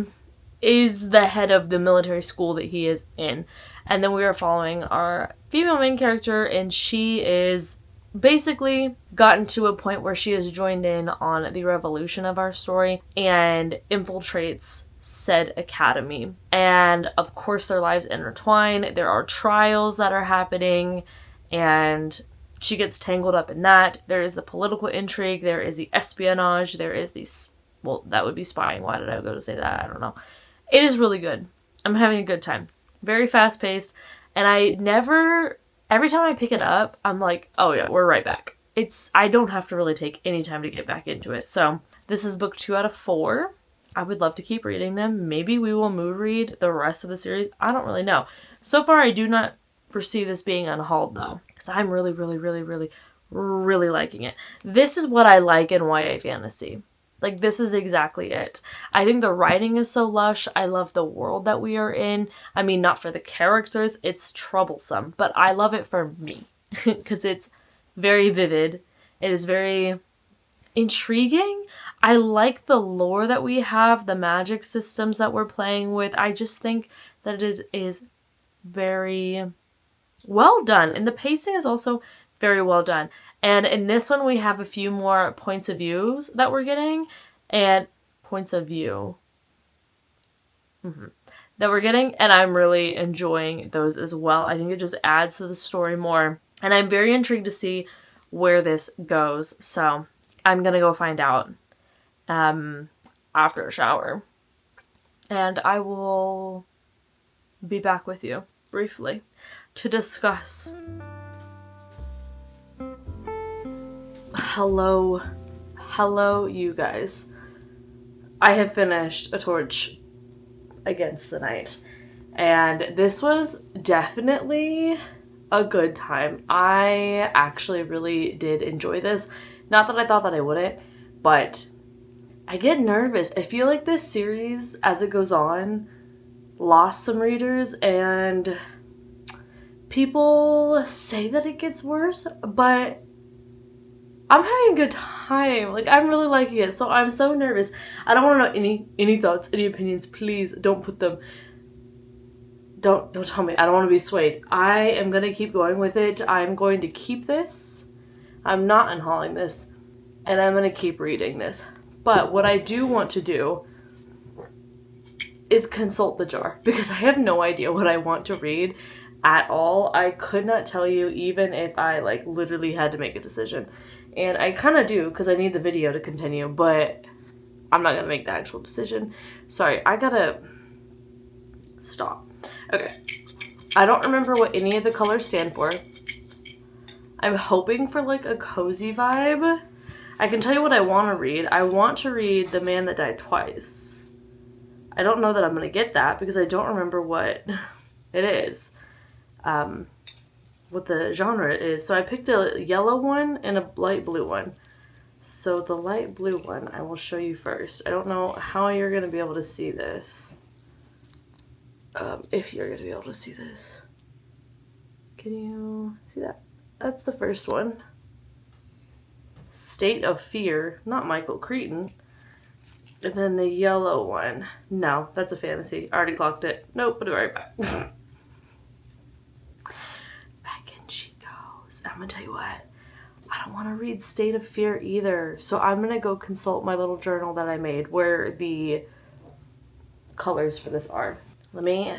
is the head of the military school that he is in. And then we are following our female main character, and she is basically gotten to a point where she has joined in on the revolution of our story and infiltrates said academy. And of course their lives intertwine. There are trials that are happening and she gets tangled up in that. There is the political intrigue, there is the espionage, there is the, well, that would be spying. Why did I go to say that? I don't know. It is really good. I'm having a good time. Very fast paced, and every time I pick it up, I'm like, oh yeah, we're right back. I don't have to really take any time to get back into it. So this is book 2 out of 4. I would love to keep reading them. Maybe we will mood read the rest of the series. I don't really know. So far, I do not foresee this being unhauled though, because I'm really, really, really, really, really liking it. This is what I like in YA fantasy. Like, this is exactly it. I think the writing is so lush. I love the world that we are in. I mean, not for the characters. It's troublesome, but I love it for me because it's very vivid. It is very intriguing. I like the lore that we have, the magic systems that we're playing with. I just think that it is very well done. And the pacing is also very well done. And in this one, we have a few more points of views that we're getting. And points of view that we're getting. And I'm really enjoying those as well. I think it just adds to the story more. And I'm very intrigued to see where this goes. So I'm going to go find out after a shower. And I will be back with you briefly to discuss. Hello you guys. I have finished A Torch Against the Night, and this was definitely a good time. I actually really did enjoy this. Not that I thought that I wouldn't, but I get nervous. I feel like this series, as it goes on, lost some readers, and people say that it gets worse, but I'm having a good time. Like, I'm really liking it, so I'm so nervous. I don't want to know any thoughts, any opinions. Please don't put them. Don't tell me. I don't want to be swayed. I am going to keep going with it. I'm going to keep this. I'm not unhauling this, and I'm going to keep reading this. But what I do want to do is consult the jar, because I have no idea what I want to read at all. I could not tell you, even if I literally had to make a decision. And I kind of do, because I need the video to continue, but I'm not going to make the actual decision. Sorry, I gotta stop. Okay. I don't remember what any of the colors stand for. I'm hoping for a cozy vibe. I can tell you what I want to read. I want to read The Man That Died Twice. I don't know that I'm going to get that, because I don't remember what it is. What the genre is. So I picked a yellow one and a light blue one. So the light blue one I will show you first. I don't know how you're going to be able to see this. If you're going to be able to see this. Can you see that? That's the first one. State of Fear, not Michael Crichton. And then the yellow one. No, that's a fantasy. I already clocked it. Nope, put it right back. Back in she goes. I'm going to tell you what. I don't want to read State of Fear either. So I'm going to go consult my little journal that I made where the colors for this are. Let me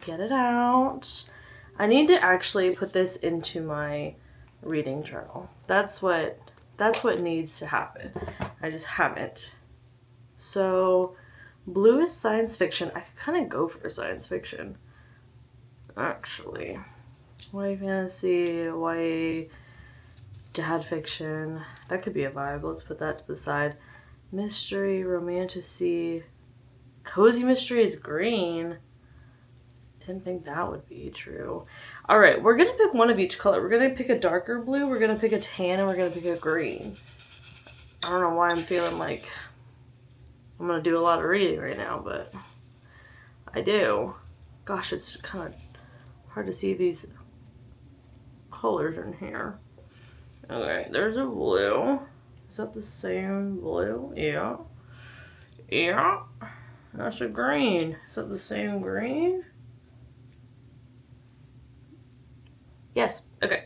get it out. I need to actually put this into my reading journal. That's what needs to happen. I just haven't. So blue is science fiction. I could kind of go for science fiction. Actually. YA fantasy, YA dad fiction. That could be a vibe. Let's put that to the side. Mystery, romantasy. Cozy mystery is green. Didn't think that would be true. All right, we're going to pick one of each color. We're going to pick a darker blue, we're going to pick a tan, and we're going to pick a green. I don't know why I'm feeling like I'm going to do a lot of reading right now, but I do. Gosh, it's kind of hard to see these colors in here. Okay, there's a blue. Is that the same blue? Yeah. Yeah. That's a green. Is that the same green? Yes. Okay.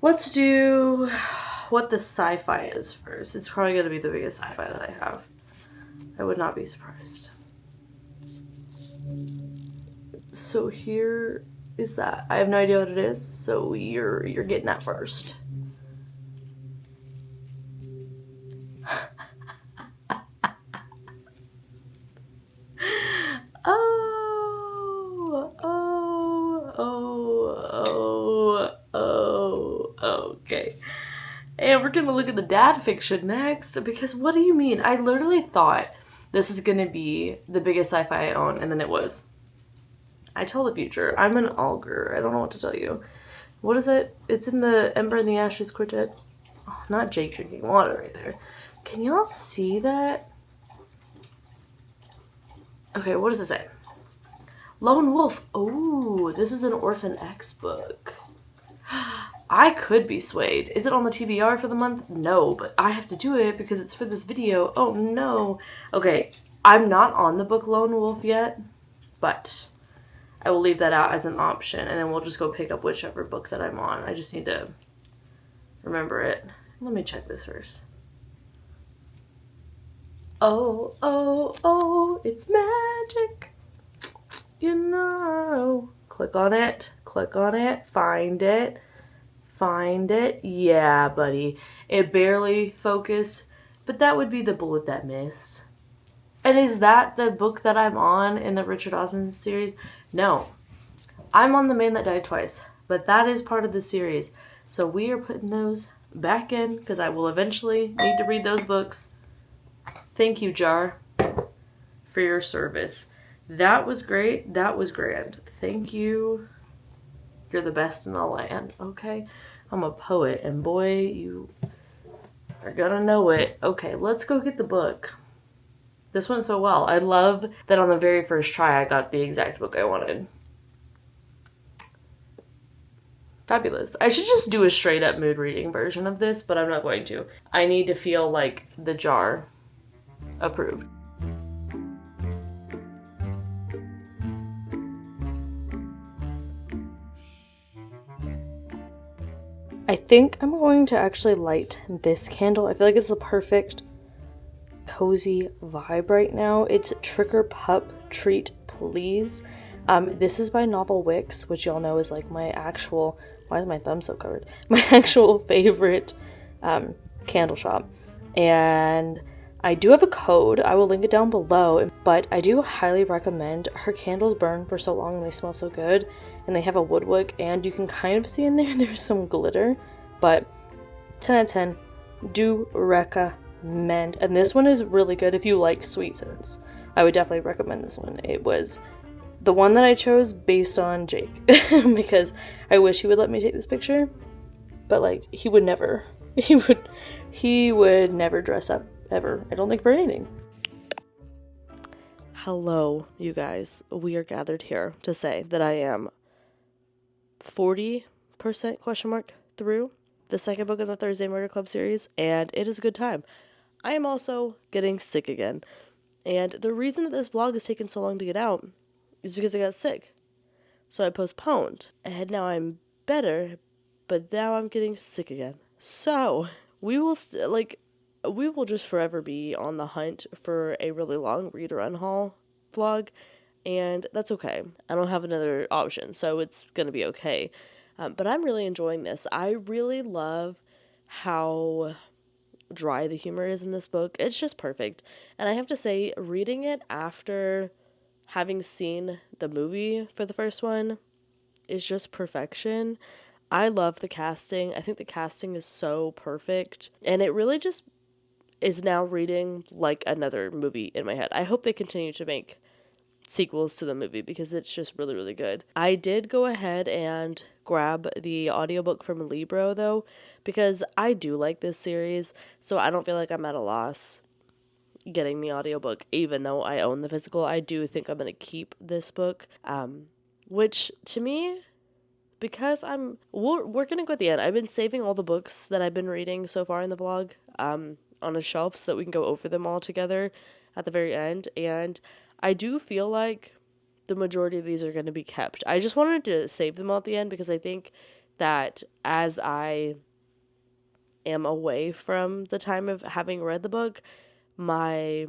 Let's do what the sci-fi is first. It's probably going to be the biggest sci-fi that I have. I would not be surprised. So here is that. I have no idea what it is, so you're getting that first. Okay. And we're gonna look at the dad fiction next, because what do you mean? I literally thought this is gonna be the biggest sci-fi I own, and then it was. I tell the future. I'm an augur. I don't know what to tell you. What is it? It's in the Ember and the Ashes quartet. Oh, not Jake drinking water right there. Can y'all see that? Okay, what does it say? Lone Wolf. Oh, this is an Orphan X book. I could be swayed. Is it on the TBR for the month? No, but I have to do it because it's for this video. Oh no. Okay, I'm not on the book Lone Wolf yet, but I will leave that out as an option, and then we'll just go pick up whichever book that I'm on. I just need to remember it. Let me check this first. Oh, oh, oh, it's magic. You know. Click on it, find it. Find it. Yeah, buddy. It barely focused, but that would be the bullet that missed. And is that the book that I'm on in the Richard Osman series? No. I'm on The Man That Died Twice, but that is part of the series. So we are putting those back in because I will eventually need to read those books. Thank you, Jar, for your service. That was great. That was grand. Thank you. You're the best in the land. Okay. I'm a poet, and boy, you are gonna know it. Okay, let's go get the book. This went so well. I love that on the very first try I got the exact book I wanted. Fabulous. I should just do a straight up mood reading version of this, but I'm not going to. I need to feel like the Jar approved. I think I'm going to actually light this candle. I feel like it's the perfect cozy vibe right now. It's Tricker Pup Treat Please. This is by Novel Wicks, which y'all know is like my actual, why is my thumb so covered? My actual favorite candle shop. And I do have a code. I will link it down below, but I do highly recommend. Her candles burn for so long and they smell so good. And they have a woodwick, and you can kind of see in there there's some glitter, but 10 out of 10, do recommend. And this one is really good if you like sweet scents. I would definitely recommend this one. It was the one that I chose based on Jake because I wish he would let me take this picture, but like he would never He would never dress up, ever. I don't think for anything. Hello, you guys. We are gathered here to say that I am 40% question mark through the second book of the Thursday Murder Club series, and it is a good time. I am also getting sick again. And the reason that this vlog has taken so long to get out is because I got sick. So I postponed. And now I'm better, but now I'm getting sick again. So we will we will just forever be on the hunt for a really long read or unhaul vlog, and that's okay. I don't have another option, so it's gonna be okay. But I'm really enjoying this. I really love how dry the humor is in this book. It's just perfect. And I have to say, reading it after having seen the movie for the first one is just perfection. I love the casting. I think the casting is so perfect. And it really just is now reading like another movie in my head. I hope they continue to make sequels to the movie because it's just really, really good. I did go ahead and grab the audiobook from Libro though, because I do like this series, so I don't feel like I'm at a loss getting the audiobook, even though I own the physical. I do think I'm going to keep this book, which to me, because we're going to go at the end. I've been saving all the books that I've been reading so far in the vlog on a shelf so that we can go over them all together at the very end, and I do feel like the majority of these are going to be kept. I just wanted to save them all at the end because I think that as I am away from the time of having read the book, my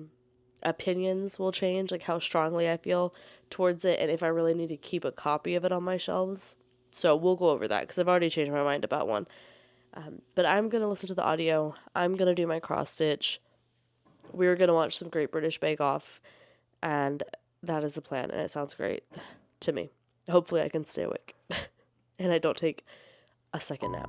opinions will change, like how strongly I feel towards it and if I really need to keep a copy of it on my shelves. So we'll go over that because I've already changed my mind about one. But I'm going to listen to the audio. I'm going to do my cross stitch. We're going to watch some Great British Bake Off. And that is the plan, and it sounds great to me. Hopefully I can stay awake and I don't take a second nap.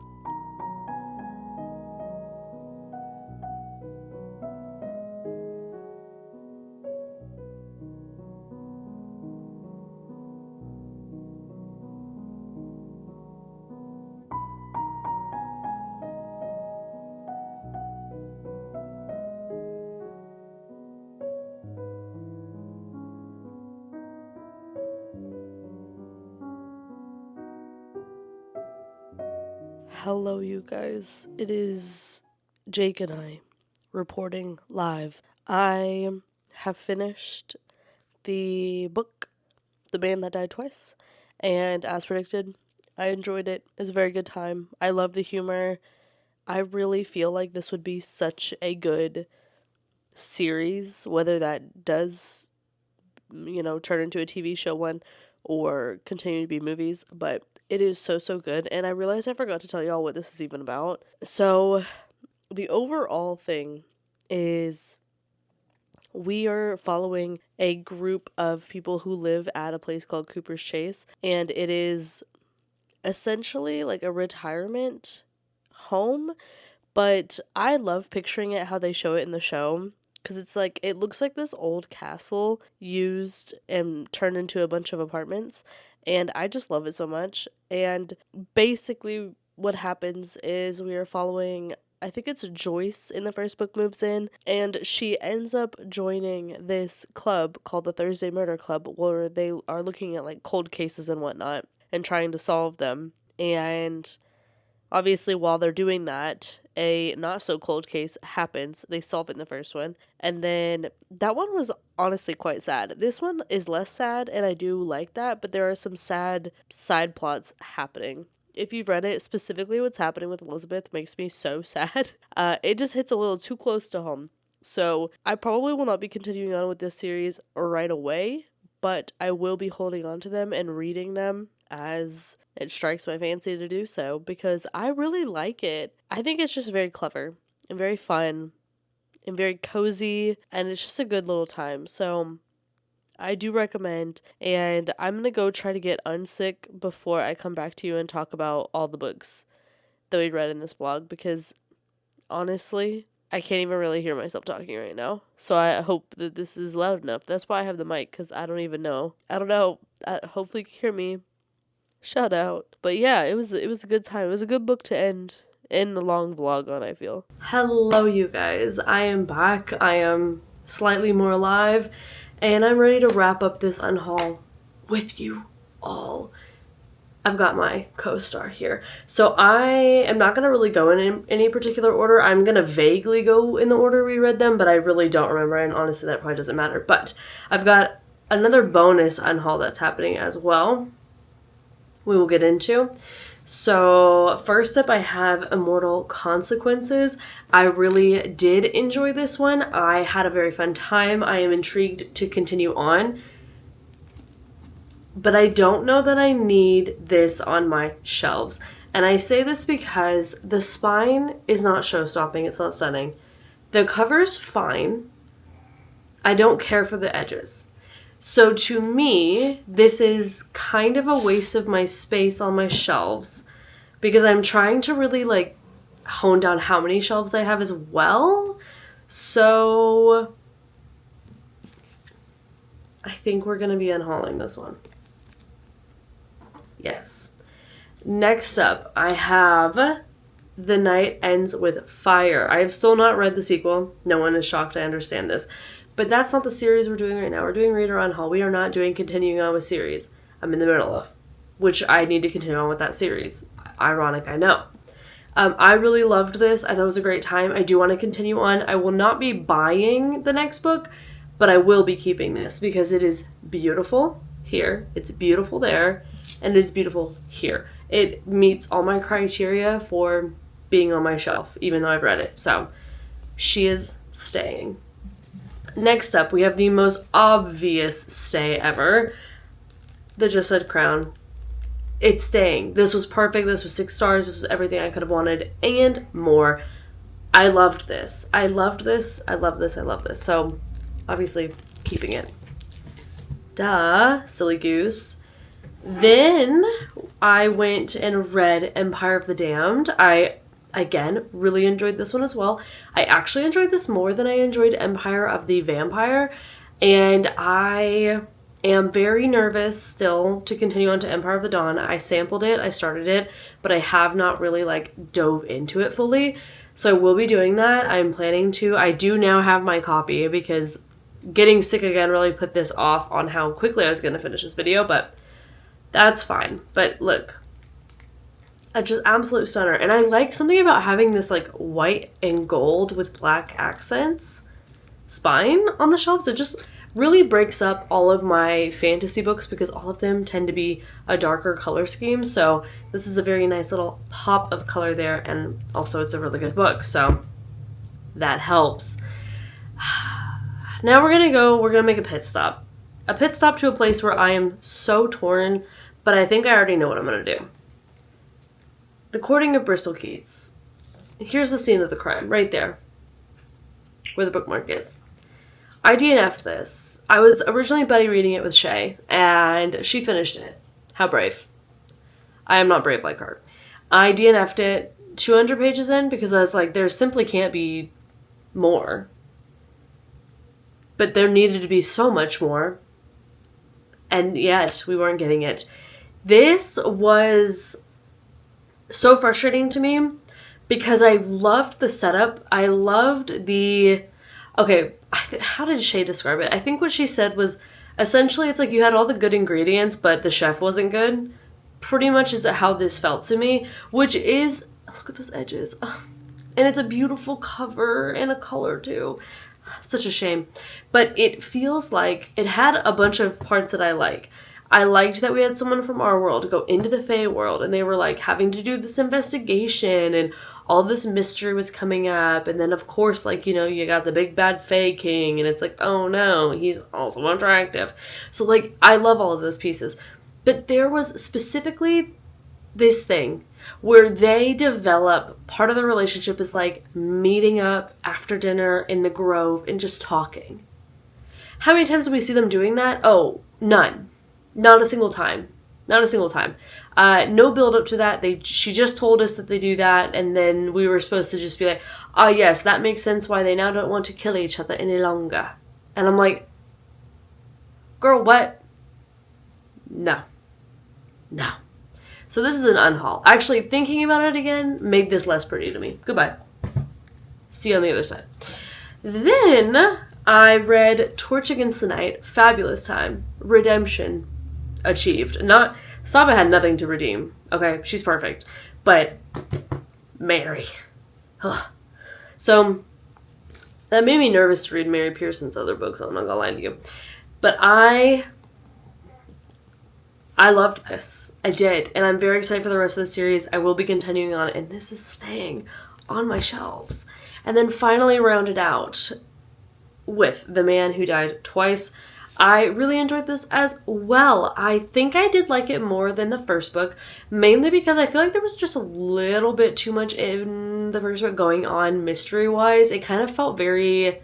Hello, you guys. It is Jake and I reporting live. I have finished the book, The Man That Died Twice, and as predicted, I enjoyed it. It was a very good time. I love the humor. I really feel like this would be such a good series, whether that does, turn into a TV show one or continue to be movies, but it is so, so good. And I realized I forgot to tell y'all what this is even about. So the overall thing is we are following a group of people who live at a place called Cooper's Chase, and it is essentially like a retirement home, but I love picturing it how they show it in the show. Because it's like, it looks like this old castle used and turned into a bunch of apartments. And I just love it so much. And basically what happens is we are following, I think it's Joyce in the first book moves in. And she ends up joining this club called the Thursday Murder Club, where they are looking at like cold cases and whatnot and trying to solve them. And obviously, while they're doing that, a not so cold case happens. They solve it in the first one. And then that one was honestly quite sad. This one is less sad, and I do like that, but there are some sad side plots happening. If you've read it, specifically what's happening with Elizabeth makes me so sad. It just hits a little too close to home. So I probably will not be continuing on with this series right away, but I will be holding on to them and reading them as it strikes my fancy to do so, because I really like it. I think it's just very clever and very fun and very cozy, and it's just a good little time. So I do recommend, and I'm going to go try to get unsick before I come back to you and talk about all the books that we read in this vlog, because honestly, I can't even really hear myself talking right now. So I hope that this is loud enough. That's why I have the mic, because I don't even know. I don't know. Hopefully you can hear me. Shout out. But yeah, it was a good time. It was a good book to end in the long vlog on, I feel. Hello, you guys. I am back. I am slightly more alive, and I'm ready to wrap up this unhaul with you all. I've got my co-star here. So I am not going to really go in any particular order. I'm going to vaguely go in the order we read them, but I really don't remember, and honestly that probably doesn't matter. But I've got another bonus unhaul that's happening as well. We will get into. So first up I have Immortal Consequences. I really did enjoy this one. I had a very fun time. I am intrigued to continue on. But I don't know that I need this on my shelves. And I say this because the spine is not show-stopping. It's not stunning. The cover's fine. I don't care for the edges. So to me, this is kind of a waste of my space on my shelves because I'm trying to really like hone down how many shelves I have as well. So I think we're going to be unhauling this one. Yes. Next up, I have The Night Ends with Fire. I have still not read the sequel. No one is shocked. I understand this. But that's not the series we're doing right now. We're doing Reader Unhaul. We are not doing continuing on with series. I'm in the middle of, which I need to continue on with that series. Ironic, I know. I really loved this. I thought it was a great time. I do want to continue on. I will not be buying the next book, but I will be keeping this because it is beautiful here. It's beautiful there. And it is beautiful here. It meets all my criteria for being on my shelf, even though I've read it. So, she is staying. Next up, we have the most obvious stay ever. The Just Said Crown. It's staying. This was perfect. This was 6 stars. This was everything I could have wanted and more. I loved this. I loved this. I love this. I love this. So, obviously, keeping it. Duh. Silly goose. Then I went and read Empire of the Damned. I, again, really enjoyed this one as well. I actually enjoyed this more than I enjoyed Empire of the Vampire. And I am very nervous still to continue on to Empire of the Dawn. I sampled it, I started it, but I have not really like dove into it fully. So I will be doing that. I'm planning to. I do now have my copy because getting sick again really put this off on how quickly I was going to finish this video, but that's fine. But look, a just absolute stunner. And I like something about having this like white and gold with black accents spine on the shelves. It just really breaks up all of my fantasy books because all of them tend to be a darker color scheme. So this is a very nice little pop of color there. And also it's a really good book. So that helps. Now we're going to make a pit stop. A pit stop to a place where I am so torn, but I think I already know what I'm going to do. The Courting of Bristol Keats. Here's the scene of the crime, right there, where the bookmark is. I DNF'd this. I was originally buddy reading it with Shay, and she finished it. How brave. I am not brave like her. I DNF'd it 200 pages in because I was like, there simply can't be more. But there needed to be so much more. And yet, we weren't getting it. This was so frustrating to me because I loved the setup. I loved the... Okay, how did Shay describe it? I think what she said was, essentially, it's like you had all the good ingredients, but the chef wasn't good. Pretty much is how this felt to me, which is... Look at those edges. And it's a beautiful cover and a color, too. Such a shame. But it feels like it had a bunch of parts that I like. I liked that we had someone from our world go into the Fae world and they were like having to do this investigation and all this mystery was coming up. And then of course, like, you know, you got the big bad Fae king and it's like, oh no, he's also attractive. So like, I love all of those pieces. But there was specifically this thing where they develop, part of the relationship is like meeting up after dinner in the grove and just talking. How many times do we see them doing that? Oh, none. Not a single time. Not a single time. No build up to that. She just told us that they do that, and then we were supposed to just be like, oh yes, that makes sense why they now don't want to kill each other any longer. And I'm like, girl, what? No. So this is an unhaul. Actually, thinking about it again made this less pretty to me. Goodbye. See you on the other side. Then I read Torch Against the Night. Fabulous time. Redemption achieved. Not Saba had nothing to redeem. Okay, she's perfect. But Mary. Ugh. So that made me nervous to read Mary Pearson's other books. I'm not gonna lie to you. But I loved this. I did. And I'm very excited for the rest of the series. I will be continuing on. And this is staying on my shelves. And then finally rounded out with The Man Who Died Twice. I really enjoyed this as well. I think I did like it more than the first book, mainly because I feel like there was just a little bit too much in the first book going on mystery-wise. It kind of felt very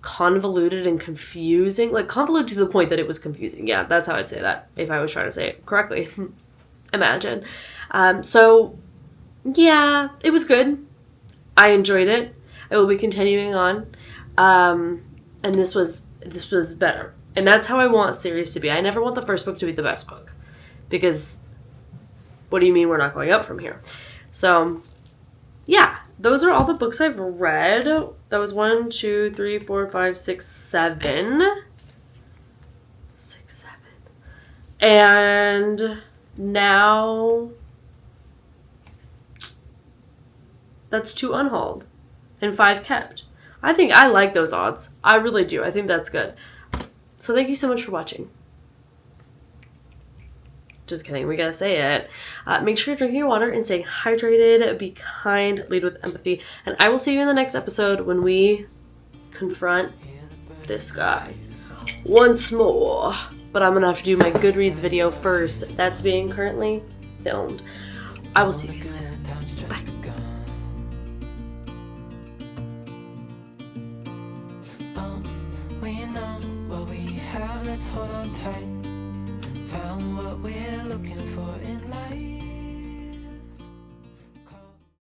convoluted and confusing. Like, convoluted to the point that it was confusing. Yeah, that's how I'd say that, if I was trying to say it correctly. Imagine. So, yeah, it was good. I enjoyed it. I will be continuing on. And this was better. And that's how I want a series to be. I never want the first book to be the best book. Because what do you mean we're not going up from here? So, yeah. Those are all the books I've read. That was 1, 2, 3, 4, 5, 6, 7. 6, 7. And now that's 2 unhauled and 5 kept. I think I like those odds. I really do. I think that's good. So thank you so much for watching. Just kidding. We gotta say it. Make sure you're drinking your water and staying hydrated. Be kind. Lead with empathy. And I will see you in the next episode when we confront this guy once more. But I'm gonna have to do my Goodreads video first. That's being currently filmed. I will see you guys later. Bye. We know what we have, let's hold on tight. Found